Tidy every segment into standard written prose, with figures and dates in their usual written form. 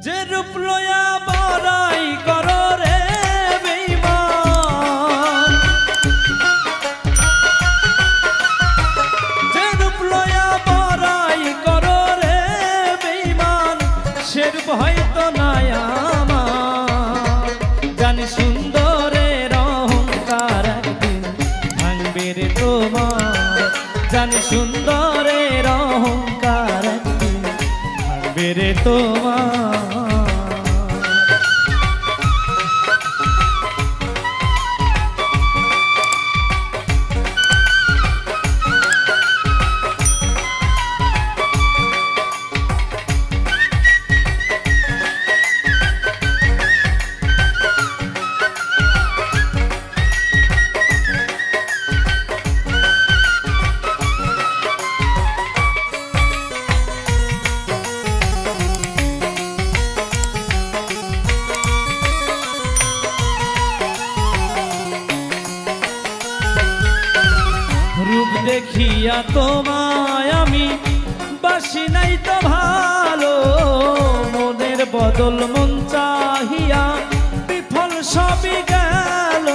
যে রূপ লয়া বড়াই করো রে বেঈমান, যে রূপ লয়া বড়াই করো রে বেঈমান, সে রূপ হয়তো নাই আমার। জানি সুন্দরের অহংকার একদিন ভাঙবে রে তোমার, জানি সুন্দরের অহংকার একদিন ভাঙবে রে তোমার। রূপ দেখিয়া তোমায় আমি বাসি নাই তো ভালো, মনের বদল মন চাহিয়া বিফল সবই গেল।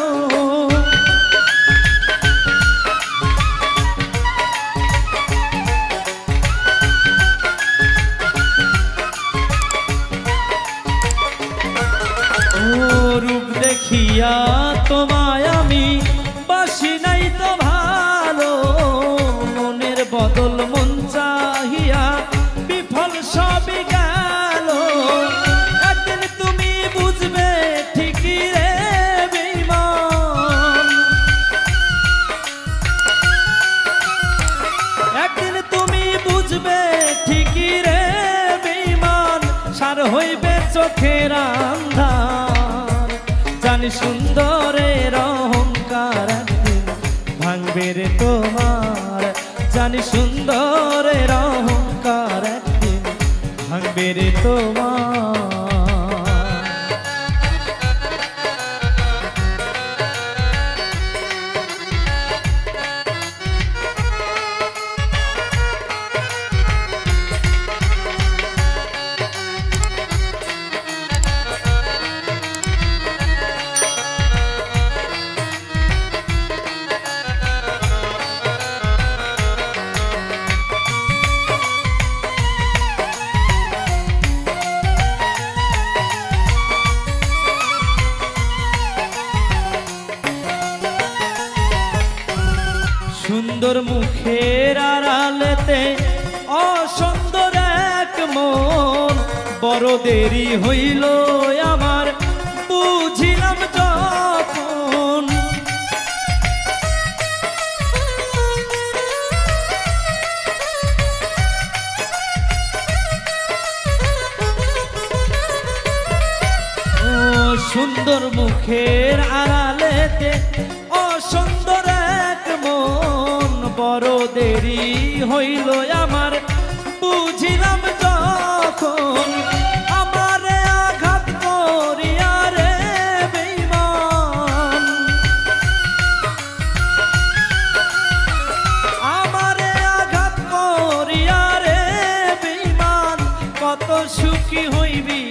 রূপ দেখিয়া তোমায় আমি বাসি নাই তো ভালো, মনের বদল মন চাহিয়া বিফল সবই গেল। একদিন তুমি বুঝবে ঠিকই রে বেঈমান, একদিন তুমি বুঝবে ঠিকই রে বেঈমান, সার হইবে চোখের আন্ধার। জানি সুন্দরের অহংকার একদিন ভাঙবে রে তোমার, জানি সুন্দরের অহংকার একদিন ভাঙবে রে তোমার। সুন্দর মুখের আড়ালেতে অসুন্দর এক মন, বড় দেরি হইল আমার বুঝিলাম যখন। সুন্দর মুখের আড়ালেতে অসুন্দর এক মন, বড় দেরি হইল আমার বুঝিলাম যখন। আমারে আঘাত করিয়া রে বেঈমান, আমারে আঘাত করিয়া রে বেঈমান, কত সুখী হইবি